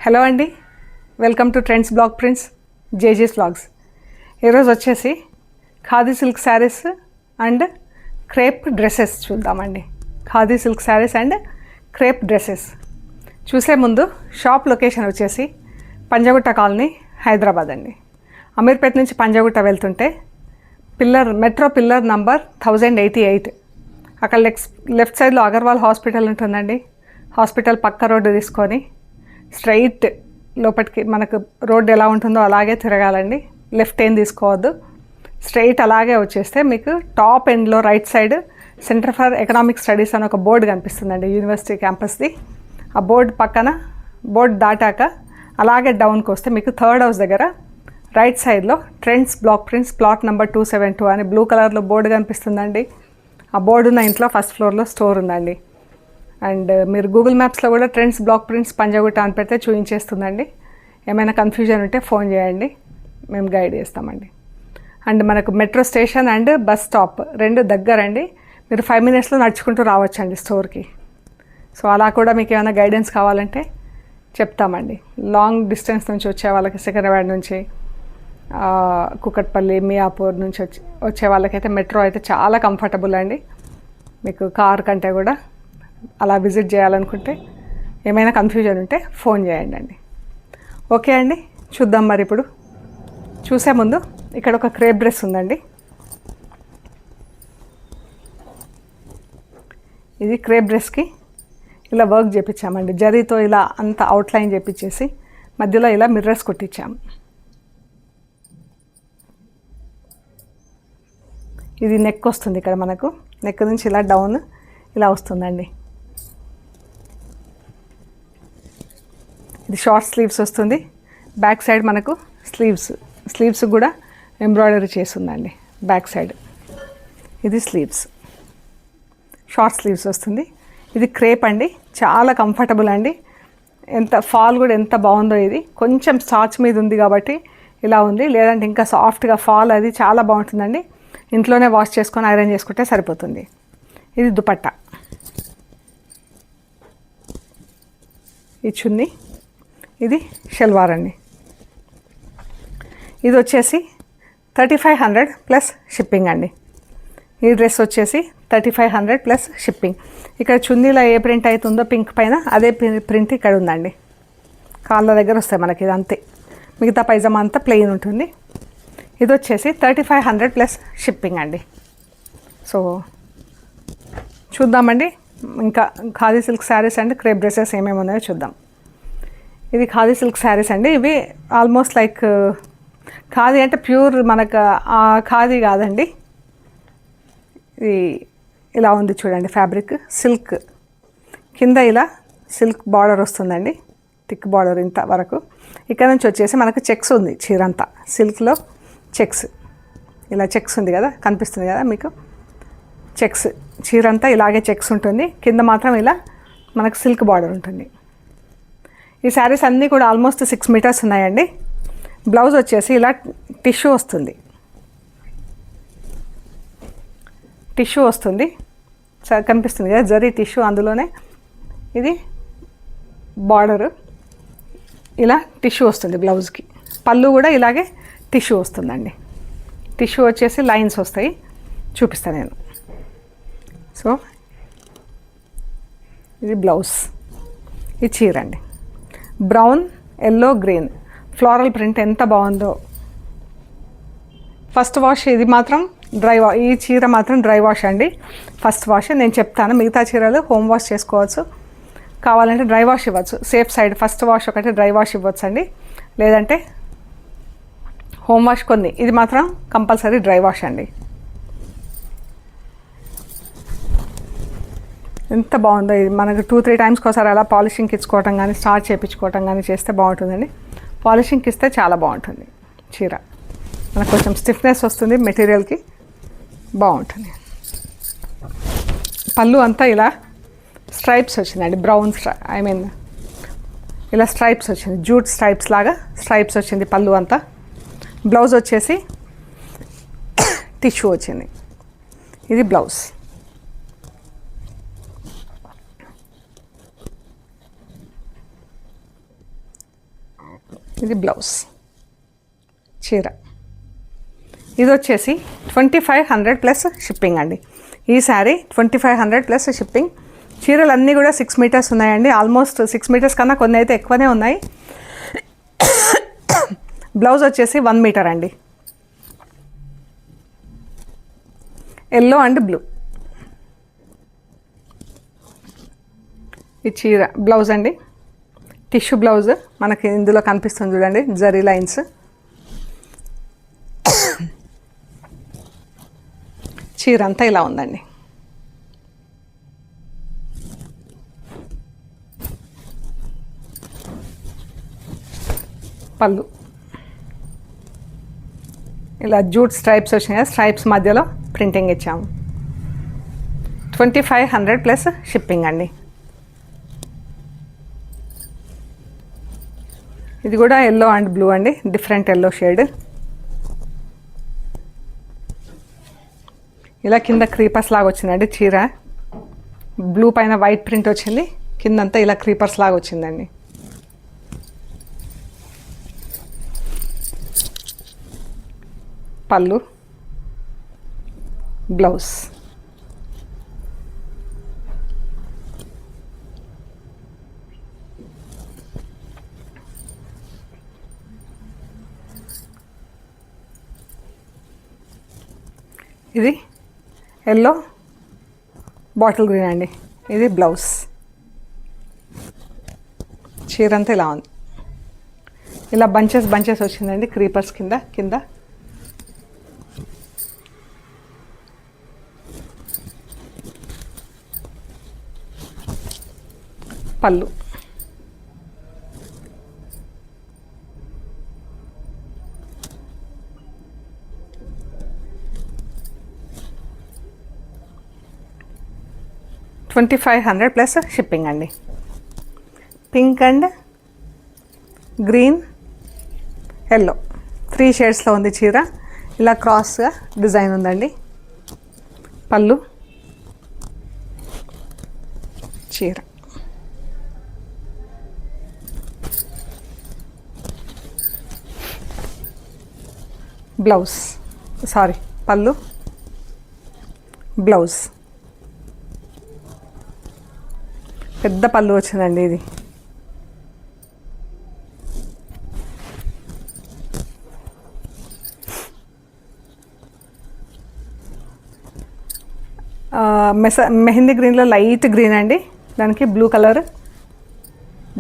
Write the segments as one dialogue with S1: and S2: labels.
S1: Hello అండి, welcome to trends blog prints జేజీస్ blogs. ఈరోజు వచ్చేసి khadi silk saris and crepe dresses చూద్దామండి. Khadi silk saris and crepe dresses చూసే ముందు షాప్ లొకేషన్ వచ్చేసి పంజాగుట్ట కాలనీ, హైదరాబాద్ అండి. అమీర్పేట నుంచి పంజాగుట్ట వెళ్తుంటే మెట్రో పిల్లర్ నంబర్ 1088, అక్కడ లెఫ్ట్ సైడ్లో అగర్వాల్ హాస్పిటల్ ఉంటుందండి. హాస్పిటల్ పక్క రోడ్డు తీసుకొని స్ట్రైట్ లోపలికి, మనకు రోడ్డు ఎలా ఉంటుందో అలాగే తిరగాలండి. లెఫ్ట్ ఏం తీసుకోవద్దు, స్ట్రైట్ అలాగే వచ్చేస్తే మీకు టాప్ ఎండ్లో right side centre for economic studies అని ఒక బోర్డు కనిపిస్తుందండి, యూనివర్సిటీ క్యాంపస్ది. ఆ బోర్డు దాటాక అలాగే డౌన్కి వస్తే మీకు థర్డ్ హౌస్ దగ్గర రైట్ సైడ్లో trends block prints plot number 272 అని బ్లూ కలర్లో బోర్డు కనిపిస్తుందండి. ఆ బోర్డు ఉన్న ఇంట్లో ఫస్ట్ ఫ్లోర్లో స్టోర్ ఉందండి. అండ్ మీరు గూగుల్ మ్యాప్స్లో కూడా ట్రెండ్స్ బ్లాక్ ప్రింట్స్ పంజాగుట్ట అని పెడితే చూపించేస్తుందండి. ఏమైనా కన్ఫ్యూజన్ ఉంటే ఫోన్ చేయండి, మేము గైడ్ చేస్తామండి. అండ్ మనకు metro station and bus stop రెండు దగ్గరండి. మీరు 5 minutesలో నడుచుకుంటూ రావచ్చండి స్టోర్కి. సో అలా కూడా మీకు ఏమైనా గైడెన్స్ కావాలంటే చెప్తామండి. లాంగ్ డిస్టెన్స్ నుంచి వచ్చే వాళ్ళకి, సికింద్రాబాద్ నుంచి, కుకట్పల్లి, మియాపూర్ నుంచి వచ్చే వాళ్ళకైతే మెట్రో అయితే చాలా కంఫర్టబుల్ అండి. మీకు కార్ కంటే కూడా అలా విజిట్ చేయాలనుకుంటే ఏమైనా కన్ఫ్యూజన్ ఉంటే ఫోన్ చేయండి అండి. ఓకే అండి, చూద్దాం. మరి ఇప్పుడు చూసే ముందు ఇక్కడ ఒక క్రేప్ డ్రెస్ ఉందండి. ఇది క్రేప్ డ్రెస్కి ఇలా వర్క్ చేయించామండి. జరీతో ఇలా అంత అవుట్లైన్ చేయించేసి మధ్యలో ఇలా మిర్రర్స్ కొట్టించాము. ఇది నెక్ వస్తుంది, ఇక్కడ మనకు నెక్ నుంచి ఇలా డౌన్ ఇలా వస్తుందండి. ఇది షార్ట్ స్లీవ్స్ వస్తుంది. బ్యాక్ సైడ్ మనకు స్లీవ్స్ కూడా ఎంబ్రాయిడరీ చేస్తుందండి బ్యాక్ సైడ్. ఇది స్లీవ్స్, షార్ట్ స్లీవ్స్ వస్తుంది. ఇది క్రేప్ అండి, చాలా కంఫర్టబుల్ అండి. ఫాల్ కూడా ఎంత బాగుందో. ఇది కొంచెం స్టార్చ్ మీద ఉంది కాబట్టి ఇలా ఉంది, లేదంటే ఇంకా సాఫ్ట్గా ఫాల్ అది చాలా బాగుంటుందండి. ఇంట్లోనే వాష్ చేసుకొని ఐరన్ చేసుకుంటే సరిపోతుంది. ఇది దుపట్టా, ఈ చున్నీ, ఇది షల్వార్ అండి. ఇది వచ్చేసి 3500 ప్లస్ షిప్పింగ్ అండి. ఈ డ్రెస్ వచ్చేసి 3500 ప్లస్ షిప్పింగ్. ఇక్కడ చున్నీలో ఏ ప్రింట్ అవుతుందో పింక్ పైన అదే ప్రింట్ ఇక్కడ ఉందండి. కాళ్ళ దగ్గర వస్తాయి మనకి, ఇది అంతే. మిగతా పైజామా అంతా ప్లెయిన్ ఉంటుంది. ఇది వచ్చేసి 3500 ప్లస్ షిప్పింగ్ అండి. సో చూద్దామండి ఇంకా khadi silk saris and crepe dresses ఏమేమి ఉన్నాయో చూద్దాం. ఇది ఖాదీ సిల్క్ శారీస్ అండి. ఇవి ఆల్మోస్ట్ లైక్ ఖాదీ అంటే ప్యూర్ మనకు ఆ ఖాదీ కాదండి. ఇది ఇలా ఉంది చూడండి, ఫ్యాబ్రిక్ సిల్క్, కింద ఇలా సిల్క్ బార్డర్ వస్తుందండి, థిక్ బార్డర్ ఇంత వరకు. ఇక్కడ నుంచి వచ్చేసి మనకు చెక్స్ ఉంది, చీరంతా సిల్క్లో చెక్స్, ఇలా చెక్స్ ఉంది కదా, కనిపిస్తుంది కదా మీకు, చెక్స్. చీరంతా ఇలాగే చెక్స్ ఉంటుంది, కింద మాత్రం ఇలా మనకు సిల్క్ బార్డర్ ఉంటుంది. ఈ శారీస్ అన్నీ కూడా ఆల్మోస్ట్ 6 meters ఉన్నాయండి. బ్లౌజ్ వచ్చేసి ఇలా టిష్యూ వస్తుంది, కనిపిస్తుంది కదా, జరీ టిష్యూ. అందులోనే ఇది బార్డరు, ఇలా టిష్యూ వస్తుంది బ్లౌజ్కి. పళ్ళు కూడా ఇలాగే టిష్యూ వస్తుందండి. టిష్యూ వచ్చేసి లైన్స్ వస్తాయి, చూపిస్తాను నేను. సో ఇది బ్లౌజ్, ఇది చీర అండి. Brown, yellow, green floral print ఎంత బాగుందో. ఫస్ట్ వాష్ ఇది మాత్రం ఈ చీర మాత్రం డ్రై వాష్ అండి. ఫస్ట్ వాష్ నేను చెప్తాను, మిగతా చీరలు హోమ్ వాష్ చేసుకోవచ్చు, కావాలంటే డ్రై వాష్ ఇవ్వచ్చు. సేఫ్ సైడ్ ఫస్ట్ వాష్ ఒకటి డ్రై వాష్ ఇవ్వచ్చు అండి, లేదంటే హోమ్ వాష్ కొన్ని. ఇది మాత్రం కంపల్సరీ డ్రై వాష్ అండి. ఎంత బాగుందో. ఇది మనకు 2-3 times ఒకసారి అలా పాలిషింగ్కి ఇచ్చుకోవటం కానీ, స్టార్చ్ చేయించుకోవటం కానీ చేస్తే బాగుంటుందండి. పాలిషింగ్కి ఇస్తే చాలా బాగుంటుంది చీర, మనకు కొంచెం స్టిఫ్నెస్ వస్తుంది మెటీరియల్కి, బాగుంటుంది. పళ్ళు అంతా ఇలా స్ట్రైప్స్ వచ్చిందండి, బ్రౌన్ ఇలా స్ట్రైప్స్ వచ్చింది, జూట్ స్ట్రైప్స్ లాగా స్ట్రైప్స్ వచ్చింది పళ్ళు అంతా. బ్లౌజ్ వచ్చేసి టిష్యూ వచ్చింది. ఇది బ్లౌజ్. ఇది బ్లౌజ్ చీర. ఇది వచ్చేసి 2500 ప్లస్ షిప్పింగ్ అండి. ఈ శారీ 2500 ప్లస్ షిప్పింగ్. చీరలు అన్నీ కూడా 6 మీటర్స్ ఉన్నాయండి. ఆల్మోస్ట్ 6 మీటర్స్ కన్నా కొన్ని అయితే ఎక్కువనే ఉన్నాయి. బ్లౌజ్ వచ్చేసి 1 మీటర్ అండి. Yellow and blue. ఈ చీర బ్లౌజ్ అండి, టిష్యూ బ్లౌజ్ మనకి ఇందులో కనిపిస్తుంది చూడండి, జరీ లైన్స్. చీర అంతా ఇలా ఉందండి. పళ్ళు ఇలా జూట్ స్ట్రైప్స్ వచ్చినాయి, స్ట్రైప్స్ మధ్యలో ప్రింటింగ్ ఇచ్చాము. 2500 ప్లస్ షిప్పింగ్ అండి. ఇది కూడా ఎల్లో అండ్ బ్లూ అండి, డిఫరెంట్ ఎల్లో షేడ్. ఇలా కింద క్రీపర్స్ లాగా వచ్చిందండి చీర. బ్లూ పైన వైట్ ప్రింట్ వచ్చింది, కిందంతా ఇలా క్రీపర్స్ లాగా వచ్చిందండి. పళ్ళు, బ్లౌజ్. ఇది ఎల్లో బాటిల్ గ్రీన్ అండి, ఇది బ్లౌజ్. చీర అంతా ఇలా ఉంది, ఇలా బంచెస్ బంచెస్ వచ్చిందండి క్రీపర్స్ కింద. పళ్ళు, $2500 ప్లస్ షిప్పింగ్ అండి. పింక్ అండ్ గ్రీన్, ఎల్లో 3 షేడ్స్లో ఉంది చీర. ఇలా క్రాస్గా డిజైన్ ఉందండి. పళ్ళు, చీర. బ్లౌజ్, పళ్ళు, బ్లౌజ్. పెద్ద పళ్ళు వచ్చిందండి ఇది. మెహందీ గ్రీన్లో లైట్ గ్రీన్ అండి, దానికి బ్లూ కలర్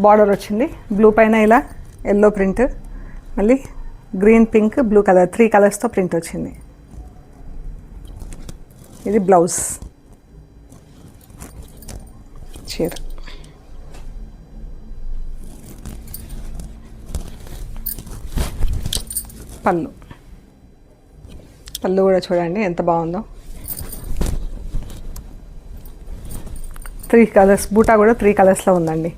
S1: బార్డర్ వచ్చింది. బ్లూ పైన ఇలా ఎల్లో ప్రింట్, మళ్ళీ గ్రీన్, పింక్, బ్లూ కలర్ 3 కలర్స్తో ప్రింట్ వచ్చింది. ఇది బ్లౌజ్, చీర. పళ్ళు కూడా చూడండి ఎంత బాగుందో. 3 కలర్స్, బూటా కూడా 3 కలర్స్లో ఉందండి.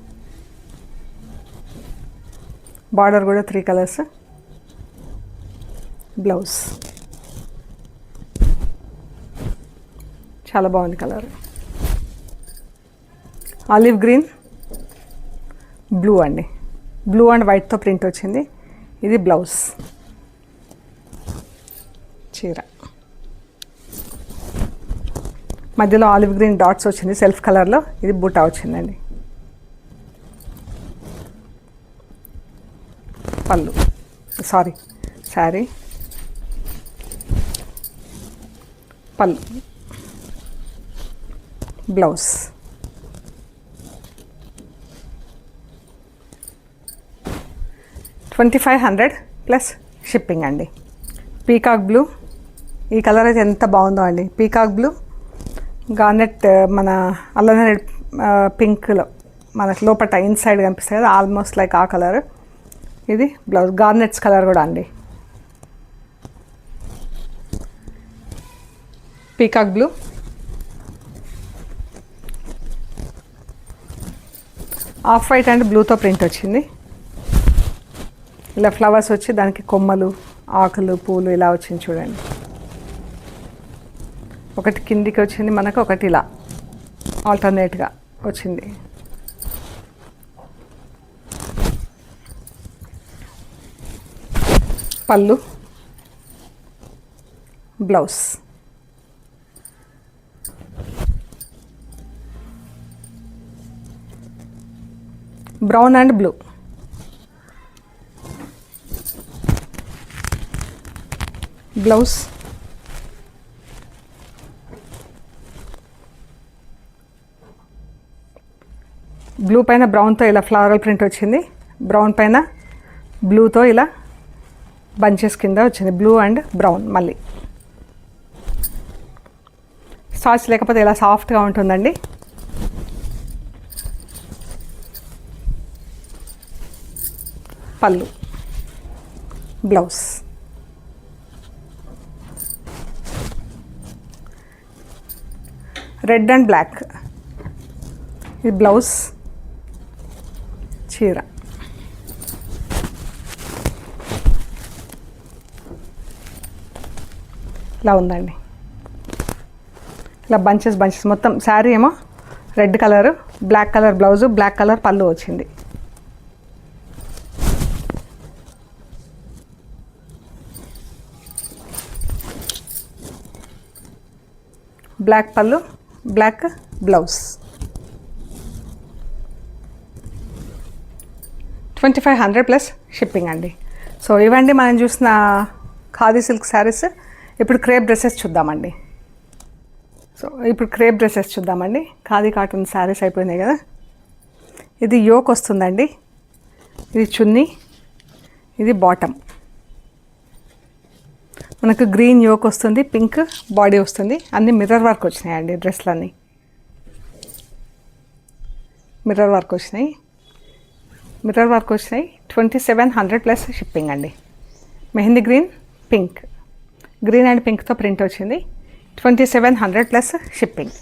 S1: బార్డర్ కూడా 3 కలర్స్. బ్లౌజ్ చాలా బాగుంది కలర్. ఆలివ్ గ్రీన్, బ్లూ అండి, బ్లూ అండ్ వైట్తో ప్రింట్ వచ్చింది. ఇది బ్లౌజ్, చీర. మధ్యలో ఆలివ్ గ్రీన్ డాట్స్ వచ్చింది సెల్ఫ్ కలర్లో. ఇది బూటా వచ్చిందండి. పళ్ళు, శారీ. పళ్ళు, బ్లౌజ్. $2500 ప్లస్ షిప్పింగ్ అండి. పీకాక్ బ్లూ, ఈ కలర్ అయితే ఎంత బాగుందో అండి. పీకాక్ బ్లూ, గార్నెట్, మన అల్లనే పింక్లో మనకు లోపల ఇన్సైడ్ కనిపిస్తుంది కదా, ఆల్మోస్ట్ లైక్ ఆ కలర్. ఇది బ్లౌజ్, గార్నెట్స్ కలర్ కూడా అండి. Peacock blue, off white and బ్లూతో ప్రింట్ వచ్చింది. ఇలా ఫ్లవర్స్ వచ్చి దానికి కొమ్మలు, ఆకులు, పూలు ఇలా వచ్చింది చూడండి. ఒకటి కిందికి వచ్చింది మనకు, ఒకటి ఇలా ఆల్టర్నేట్గా వచ్చింది. పళ్ళు, blouse. Brown and blue. Blouse, blue పైన బ్రౌన్తో ఇలా ఫ్లవరల్ ప్రింట్ వచ్చింది, బ్రౌన్ పైన బ్లూతో ఇలా బంచెస్ కింద వచ్చింది, బ్లూ అండ్ బ్రౌన్. మళ్ళీ స్టార్చ్ లేకపోతే ఇలా సాఫ్ట్గా ఉంటుందండి. పళ్ళు, బ్లౌజ్. Red and black. ఇది బ్లౌజ్, చీర. ఇలా ఉందండి. ఇలా బంచెస్ మొత్తం శారీ ఏమో red colour, black colour blouse, black colour పళ్ళు వచ్చింది. బ్లాక్ పళ్ళు, బ్లాక్ బ్లౌజ్. 2500 ప్లస్ షిప్పింగ్ అండి. సో ఇవండి మనం చూసిన ఖాదీ సిల్క్ శారీస్. ఇప్పుడు క్రేప్ డ్రెస్సెస్ చూద్దామండి. ఖాదీ కాటన్ శారీస్ అయిపోయినాయి కదా. ఇది యోక్ వస్తుందండి, ఇది చున్నీ, ఇది బాటమ్. మనకు గ్రీన్ యోక్ వస్తుంది, పింక్ బాడీ వస్తుంది. అన్నీ మిర్రర్ వర్క్ వచ్చినాయండి. డ్రెస్లన్నీ మిర్రర్ వర్క్ వచ్చినాయి. 2700 ప్లస్ షిప్పింగ్ అండి. Mehndi green, pink, green and పింక్తో ప్రింట్ వచ్చింది. 2700 ప్లస్ షిప్పింగ్.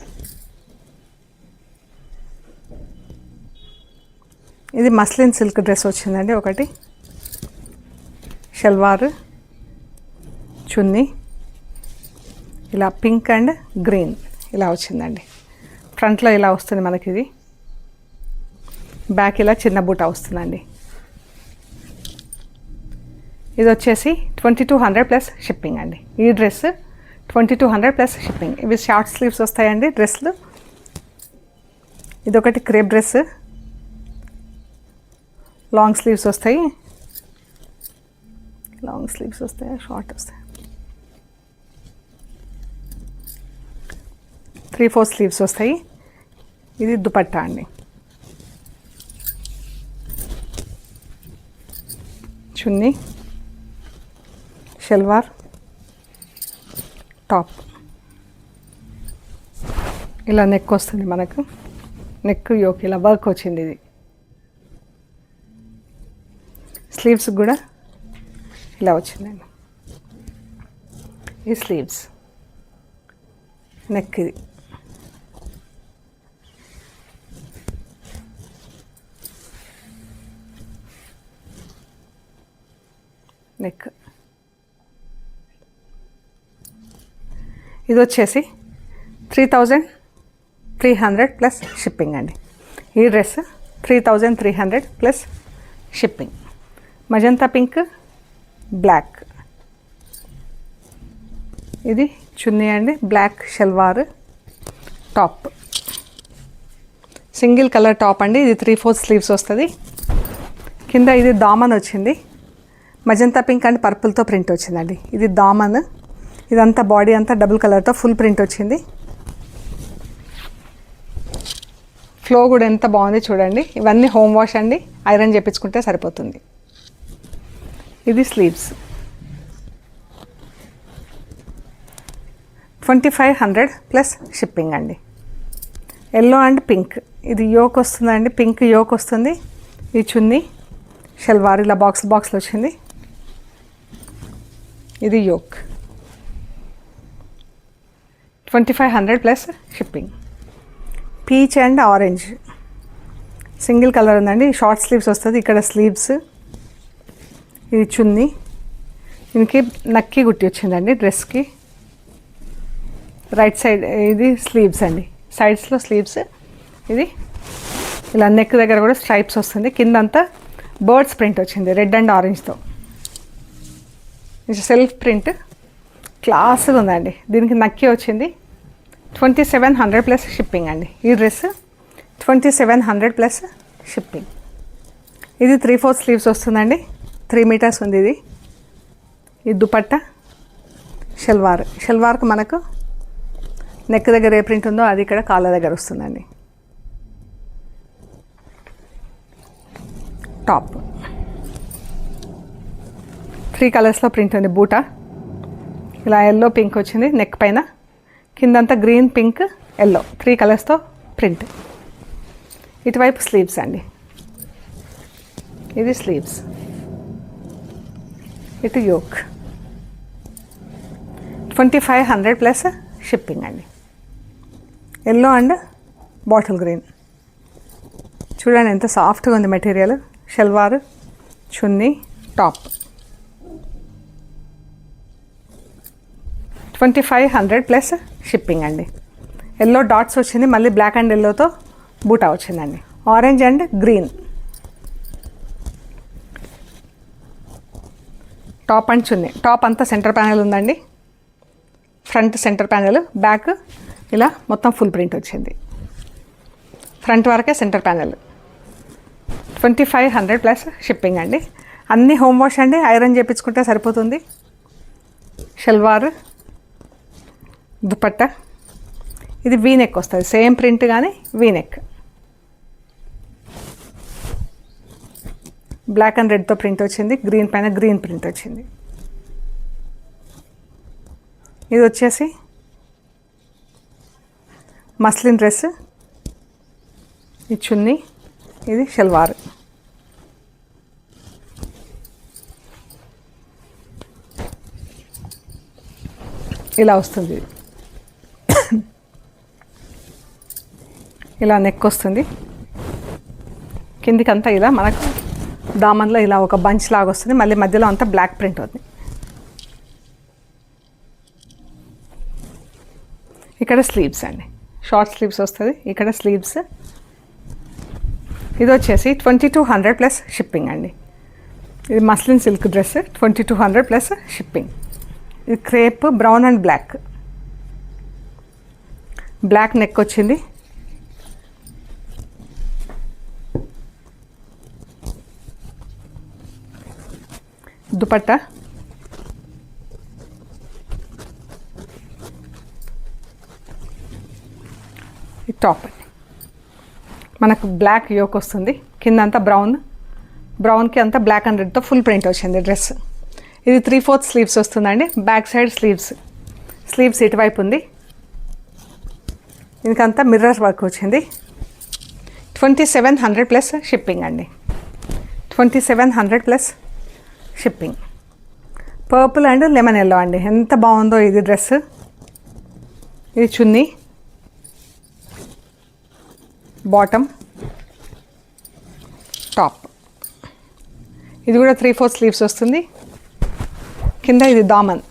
S1: ఇది మస్లిన్ సిల్క్ డ్రెస్ వచ్చిందండి. ఒకటి షల్వార్, చున్నీ ఇలా పింక్ అండ్ గ్రీన్ ఇలా వచ్చిందండి. ఫ్రంట్లో ఇలా వస్తుంది మనకి. ఇది బ్యాక్ ఇలా చిన్న బూటా వస్తుందండి. ఇది వచ్చేసి 2200 ప్లస్ షిప్పింగ్ అండి. ఈ డ్రెస్ 2200 ప్లస్ షిప్పింగ్. ఇవి షార్ట్ స్లీవ్స్ వస్తాయండి డ్రెస్లు. ఇదొకటి క్రేప్ డ్రెస్, లాంగ్ స్లీవ్స్ వస్తాయి. షార్ట్ వస్తాయి. 3/4 స్లీవ్స్ వస్తాయి. ఇది దుపట్టా అండి. చున్నీ, షల్వార్, టాప్. ఇలా నెక్ వస్తుంది మనకు. నెక్ యోక్ ఇలా వర్క్ వచ్చింది. ఇది స్లీవ్స్ కూడా ఇలా వచ్చిందండి. ఈ స్లీవ్స్, నెక్ ఇది. నెక్. ఇది వచ్చేసి 3300 ప్లస్ షిప్పింగ్ అండి. ఈ dress 3300 plus shipping. Magenta pink, black. ఇది చున్నీ అండి, black salwar, top. Single colour top అండి. ఇది 3/4 స్లీవ్స్ వస్తుంది. కింద ఇది దామన్ వచ్చింది. మజంతా పింక్ అండ్ పర్పుల్తో ప్రింట్ వచ్చిందండి. ఇది దామన్. ఇదంతా బాడీ అంతా డబుల్ కలర్తో ఫుల్ ప్రింట్ వచ్చింది. ఫ్లో కూడా ఎంత బాగుంది చూడండి. ఇవన్నీ హోమ్ వాష్ అండి, ఐరన్ చేయించుకుంటే సరిపోతుంది. ఇది స్లీవ్స్. 2500 ప్లస్ షిప్పింగ్ అండి. Yellow and pink. ఇది యోక్ వస్తుందండి, పింక్ యోక్ వస్తుంది. ఈ చున్నీ, షల్వార్ ఇలా బాక్స్లో వచ్చింది. ఇది yoke. 2500 plus shipping. Peach and orange single colour ఉందండి. షార్ట్ స్లీవ్స్ వస్తుంది. ఇక్కడ స్లీవ్స్, ఇది చున్నీ. దీనికి నక్కి గుట్టి వచ్చిందండి డ్రెస్కి. రైట్ సైడ్ ఇది స్లీవ్స్ అండి, సైడ్స్లో స్లీవ్స్. ఇది ఇలా నెక్ దగ్గర కూడా స్ట్రైప్స్ వస్తుంది. కిందంతా బర్డ్స్ ప్రింట్ వచ్చింది రెడ్ అండ్ ఆరెంజ్తో. ఇది సెల్ఫ్ ప్రింట్ క్లాస్గా ఉందండి. దీనికి నక్కి వచ్చింది 2700 ప్లస్ షిప్పింగ్ అండి. ఈ డ్రెస్ 2700 ప్లస్ షిప్పింగ్. ఇది 3/4 స్లీవ్స్ వస్తుందండి. 3 మీటర్స్ ఉంది ఇది. ఈ దుపట్టా షల్వార్కి మనకు నెక్ దగ్గర ఏ ప్రింట్ ఉందో అది ఇక్కడ కాళ్ళ దగ్గర వస్తుందండి. టాప్ 3 కలర్స్లో ప్రింట్ ఉంది. బూటా ఇలా ఎల్లో పింక్ వచ్చింది నెక్ పైన, కిందంతా గ్రీన్ పింక్ ఎల్లో 3 కలర్స్తో ప్రింట్. ఇటువైపు స్లీవ్స్ అండి. ఇది స్లీవ్స్, ఇటు యోక్. 2500 ప్లస్ షిప్పింగ్ అండి. Yellow and bottle green. చూడండి ఎంత సాఫ్ట్గా ఉంది మెటీరియల్. షల్వార్, చున్నీ, టాప్. 2500 ప్లస్ షిప్పింగ్ అండి. ఎల్లో డాట్స్ వచ్చింది, మళ్ళీ బ్లాక్ అండ్ ఎల్లోతో బూటా వచ్చిందండి. Orange and green. Top and chunni. Top అంతా సెంటర్ ప్యానెల్ ఉందండి. ఫ్రంట్ సెంటర్ ప్యానెల్, బ్యాక్ ఇలా మొత్తం ఫుల్ ప్రింట్ వచ్చింది. ఫ్రంట్ వరకే సెంటర్ ప్యానెల్. 2500 ప్లస్ షిప్పింగ్ అండి. అన్నీ హోమ్ వాష్ అండి, ఐరన్ చేయించుకుంటే సరిపోతుంది. షల్వార్, దుపట్టా. ఇది వీ నెక్ వస్తుంది, సేమ్ ప్రింట్ కానీ వీ నెక్. బ్లాక్ అండ్ రెడ్తో ప్రింట్ వచ్చింది, గ్రీన్ పైన గ్రీన్ ప్రింట్ వచ్చింది. ఇది వచ్చేసి మస్లిన్ డ్రెస్. ఇది చున్నీ, ఇది షల్వార్. ఇలా వస్తుంది. ఇలా నెక్ వస్తుంది. కిందికంతా ఇలా మనకు దామన్లో ఇలా ఒక బంచ్ లాగా వస్తుంది, మళ్ళీ మధ్యలో అంతా బ్లాక్ ప్రింట్ ఉంది. ఇక్కడ స్లీవ్స్ అండి, షార్ట్ స్లీవ్స్ వస్తుంది. ఇక్కడ స్లీవ్స్. ఇది వచ్చేసి 2200 ప్లస్ షిప్పింగ్ అండి. ఇది muslin silk dress, 2200 plus shipping. ఇది crepe brown and black. Black neck వచ్చింది. దుపట్టా, ఈ టాప్ అండి. మనకు బ్లాక్ యోక్ వస్తుంది, కింద అంతా బ్రౌన్కి అంతా బ్లాక్ అండ్ రెడ్తో ఫుల్ ప్రింట్ వచ్చింది డ్రెస్. ఇది 3/4 స్లీవ్స్ వస్తుందండి. బ్యాక్ సైడ్ స్లీవ్స్ ఇటువైపు ఉంది. ఇంకంతా మిర్రర్ వర్క్ వచ్చింది. 2700 ప్లస్ షిప్పింగ్ అండి. 2700 plus shipping. Purple and lemon yellow అండి, ఎంత బాగుందో ఇది డ్రెస్. ఇది చున్నీ, బాటమ్, టాప్. ఇది కూడా 3/4 స్లీవ్స్ వస్తుంది. కింద ఇది దామన్,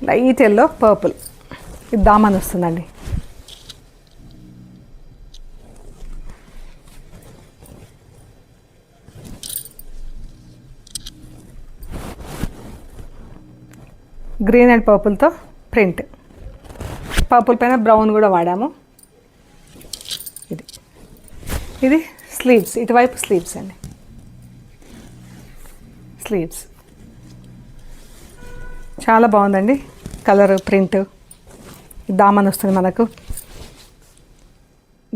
S1: లైట్ ఎల్లో పర్పుల్. ఇది దామన్ వస్తుందండి. గ్రీన్ అండ్ పర్పుల్తో ప్రింట్. పర్పుల్ పైన బ్రౌన్ కూడా వాడాము. ఇది స్లీవ్స్, ఇటువైపు స్లీవ్స్ అండి. స్లీవ్స్ చాలా బాగుందండి. Colour print. దామన్ వస్తుంది మనకు.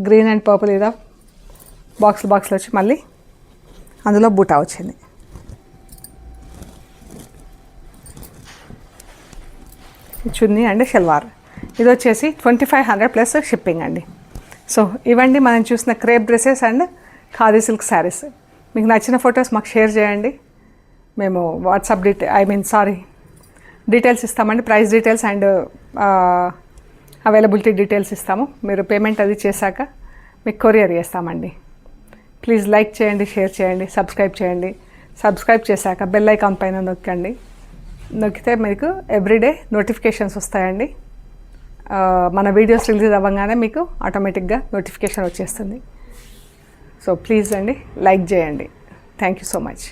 S1: గ్రీన్ అండ్ పర్పుల్ ఇదా బాక్స్లో వచ్చి మళ్ళీ అందులో బూటా వచ్చింది. చున్నీ అండ్ షల్వార్. ఇది వచ్చేసి 2500 ప్లస్ షిప్పింగ్ అండి. సో ఇవండి మనం చూసిన crepe dresses and khadi silk saris. మీకు నచ్చిన ఫొటోస్ మాకు షేర్ చేయండి. మేము వాట్సాప్ డీటెయిల్స్ ఇస్తామండి. Price details and availability details ఇస్తాము. మీరు పేమెంట్ అది చేశాక మీకు కొరియర్ చేస్తామండి. ప్లీజ్ లైక్ చేయండి, షేర్ చేయండి, సబ్స్క్రైబ్ చేయండి. సబ్స్క్రైబ్ చేశాక బెల్ ఐకాన్ పైన నొక్కితే మీకు ఎవ్రీడే నోటిఫికేషన్స్ వస్తాయండి. మన వీడియోస్ రిలీజ్ అవ్వగానే మీకు ఆటోమేటిక్గా నోటిఫికేషన్ వచ్చేస్తుంది. సో ప్లీజ్ అండి లైక్ చేయండి. Thank you so much.